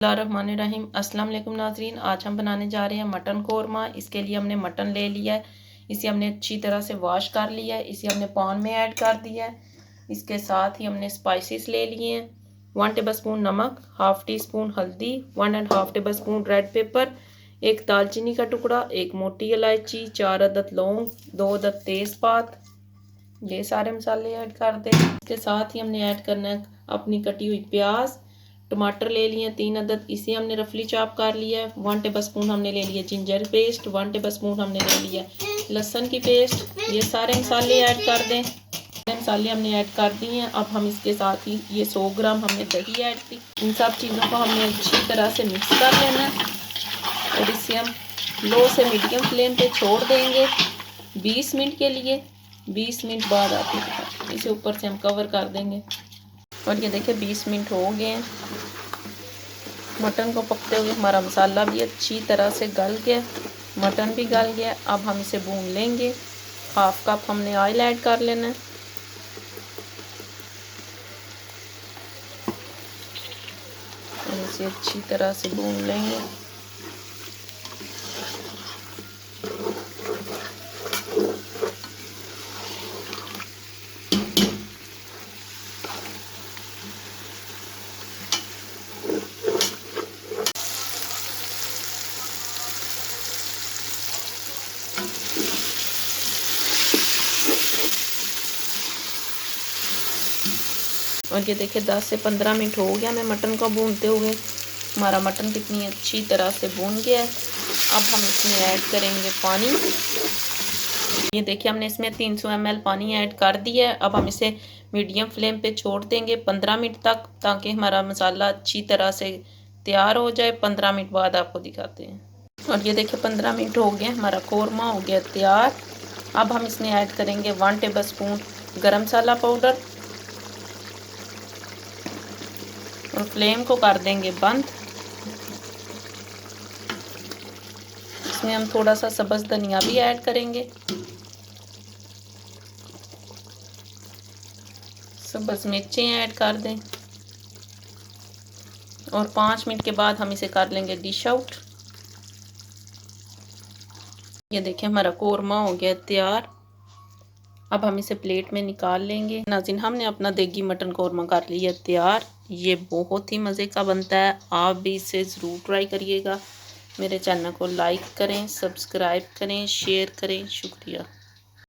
बिस्मिल्लाहिर्रहमानिर्रहीम। अस्सलाम वालेकुम नाज़रीन, आज हम बनाने जा रहे हैं मटन कोरमा। इसके लिए हमने मटन ले लिया है, इसे हमने अच्छी तरह से वॉश कर लिया है, इसे हमने पान में ऐड कर दिया है। इसके साथ ही हमने स्पाइसेस ले लिए हैं, 1 टेबल स्पून नमक, हाफ़ टी स्पून हल्दी, 1 and half table spoon red pepper, एक दालचीनी का टुकड़ा, एक मोटी इलायची, 4 अदद लौंग, 2 अदद तेज़पात। ये सारे मसाले ऐड कर दें। इसके साथ ही हमने ऐड करना है अपनी कटी हुई प्याज, टमाटर ले लिए 3 अदद, इसे हमने रफली चॉप कर लिया है। 1 टेबल स्पून हमने ले लिया जिंजर पेस्ट, 1 टेबल स्पून हमने ले लिया लहसुन की पेस्ट। ये सारे मसाले ऐड कर दें। मसाले हमने ऐड कर दिए हैं। अब हम इसके साथ ही ये 100 ग्राम हमने दही ऐड की। इन सब चीज़ों को हमने अच्छी तरह से मिक्स कर लेना है और इसे हम लो से मीडियम फ्लेम पे छोड़ देंगे 20 मिनट के लिए। 20 मिनट बाद आप इसे ऊपर से हम कवर कर देंगे। और ये देखिए 20 मिनट हो गए हैं मटन को पकते हुए। हमारा मसाला भी अच्छी तरह से गल गया, मटन भी गल गया। अब हम इसे भून लेंगे। हाफ कप हमने ऑयल ऐड कर लेना है और इसे अच्छी तरह से भून लेंगे। और ये देखिए 10 से 15 मिनट हो गया हमें मटन को भूनते हुए। हमारा मटन कितनी अच्छी तरह से भून गया है। अब हम इसमें ऐड करेंगे पानी। ये देखिए हमने इसमें 300 ml पानी ऐड कर दिया है। अब हम इसे मीडियम फ्लेम पे छोड़ देंगे 15 मिनट तक, ताकि हमारा मसाला अच्छी तरह से तैयार हो जाए। 15 मिनट बाद आपको दिखाते हैं। और ये देखिए 15 मिनट हो गए, हमारा कोरमा हो गया तैयार। अब हम इसमें ऐड करेंगे 1 टेबल स्पून गरम मसाला पाउडर और फ्लेम को कर देंगे बंद। इसमें हम थोड़ा सा सब्ज़ धनिया भी ऐड करेंगे। सब्ज़ मिर्चें ऐड कर दें और 5 मिनट के बाद हम इसे कर लेंगे डिश आउट। ये देखिए हमारा कोरमा हो गया तैयार। अब हम इसे प्लेट में निकाल लेंगे। नाज़रीन, हमने अपना देगी मटन कोरमा कर लिया तैयार। ये बहुत ही मज़े का बनता है, आप भी इसे ज़रूर ट्राई करिएगा। मेरे चैनल को लाइक करें, सब्सक्राइब करें, शेयर करें। शुक्रिया।